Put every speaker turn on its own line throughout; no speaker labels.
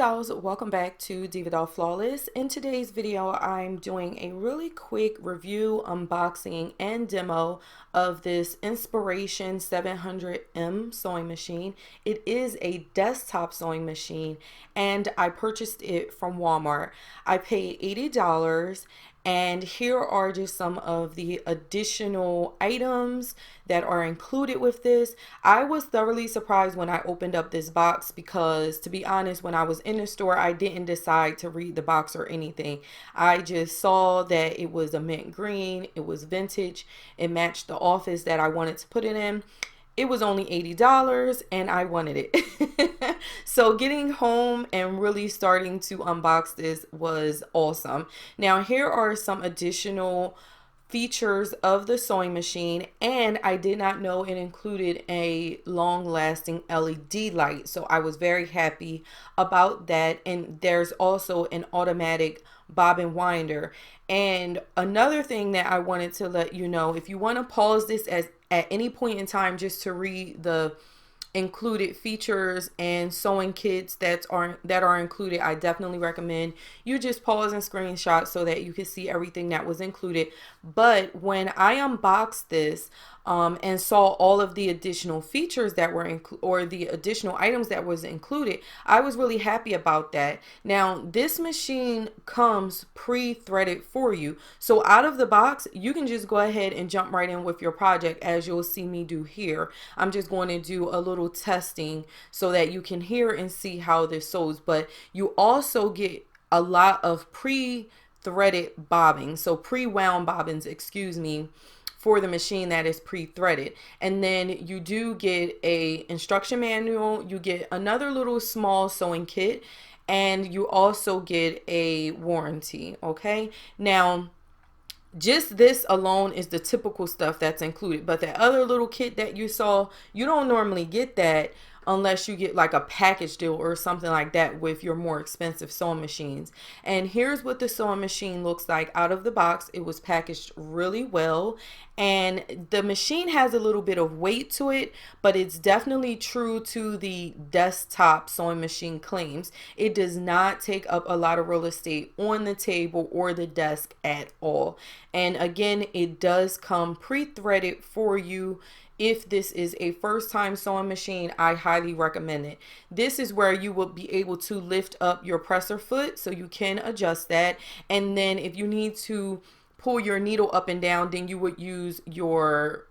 dolls, welcome back to DivaDollFlawless. In today's video, I'm doing a really quick review, unboxing, and demo of this Inspiration 700M sewing machine. It is a desktop sewing machine, and I purchased it from Walmart. I paid $80. And here are just some of the additional items that are included with this. I was thoroughly surprised when I opened up this box because, to be honest, when I was in the store, I didn't decide to read the box or anything. I just saw that it was a mint green, it was vintage, it matched the office that I wanted to put it in. It was only $80 and I wanted it. So getting home and really starting to unbox this was awesome. Now here are some additional features of the sewing machine, and I did not know it included a long-lasting LED light, so I was very happy about that. And there's also an automatic bobbin winder. And another thing that I wanted to let you know, if you want to pause this at any point in time just to read the included features and sewing kits that are included, I definitely recommend you just pause and screenshot so that you can see everything that was included. But when I unboxed this and saw all of the additional features that were or the additional items that was included, I was really happy about that. Now this machine comes pre-threaded for you, so out of the box you can just go ahead and jump right in with your project, as you'll see me do here. I'm just going to do a little testing so that you can hear and see how this sews, but you also get a lot of pre-threaded bobbing, so pre-wound bobbins, excuse me, for the machine that is pre-threaded. And then you do get a instruction manual, you get another little small sewing kit, and you also get a warranty. Okay, now just this alone is the typical stuff that's included, but that other little kit that you saw, you don't normally get that unless you get like a package deal or something like that with your more expensive sewing machines. And here's what the sewing machine looks like out of the box. It was packaged really well, and the machine has a little bit of weight to it, but it's definitely true to the desktop sewing machine claims. It does not take up a lot of real estate on the table or the desk at all. And again, it does come pre-threaded for you. If this is a first time sewing machine, I highly recommend it. This is where you will be able to lift up your presser foot so you can adjust that. And then if you need to pull your needle up and down, then you would use your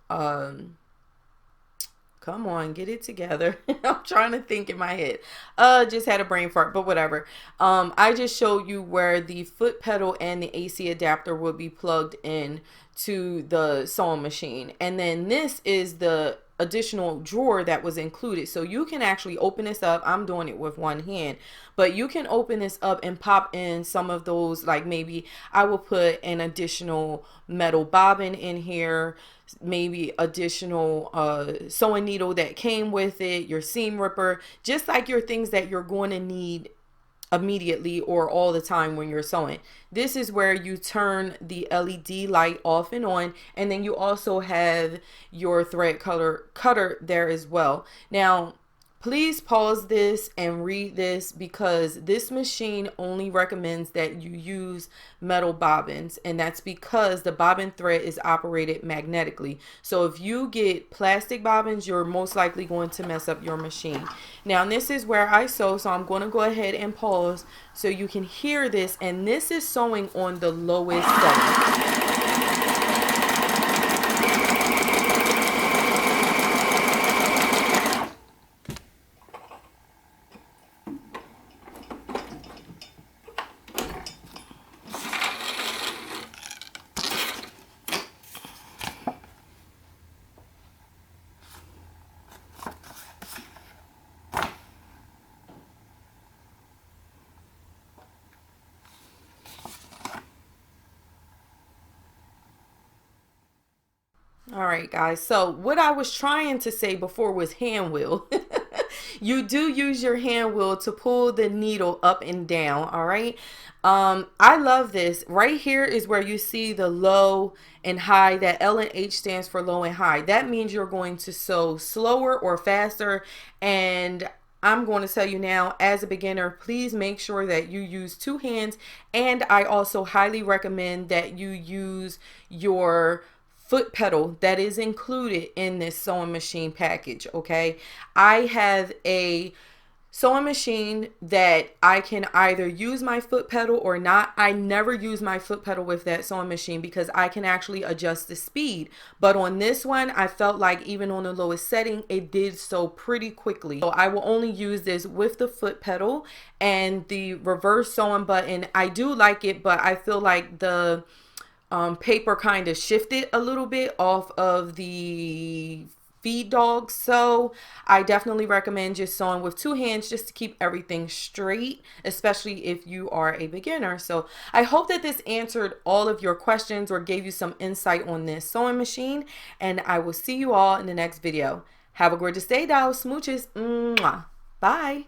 come on, get it together. I'm trying to think in my head. Just had a brain fart, but whatever. I just showed you where the foot pedal and the AC adapter will be plugged in to the sewing machine. And then this is the additional drawer that was included, so you can actually open this up. I'm doing it with one hand, but you can open this up and pop in some of those, like maybe I will put an additional metal bobbin in here, maybe additional sewing needle that came with it, your seam ripper, just like your things that you're going to need immediately or all the time when you're sewing. This is where you turn the LED light off and on, and then you also have your thread cutter there as well. Now please pause this and read this, because this machine only recommends that you use metal bobbins, and that's because the bobbin thread is operated magnetically. So if you get plastic bobbins, you're most likely going to mess up your machine. Now this is where I sew, so I'm going to go ahead and pause so you can hear this, and this is sewing on the lowest setting. All right, guys. So what I was trying to say before was hand wheel. You do use your hand wheel to pull the needle up and down. All right. I love this. Right here is where you see the low and high. That L and H stands for low and high. That means you're going to sew slower or faster. And I'm going to tell you now, as a beginner, please make sure that you use 2 hands, and I also highly recommend that you use your foot pedal that is included in this sewing machine package. Okay, I have a sewing machine that I can either use my foot pedal or not. I never use my foot pedal with that sewing machine because I can actually adjust the speed. But on this one, I felt like even on the lowest setting, it did so pretty quickly. So I will only use this with the foot pedal and the reverse sewing button. I do like it, but I feel like the paper kind of shifted a little bit off of the feed dogs. So I definitely recommend just sewing with 2 hands just to keep everything straight, especially if you are a beginner. So I hope that this answered all of your questions or gave you some insight on this sewing machine, and I will see you all in the next video. Have a gorgeous day, dolls. Smooches. Mwah. Bye.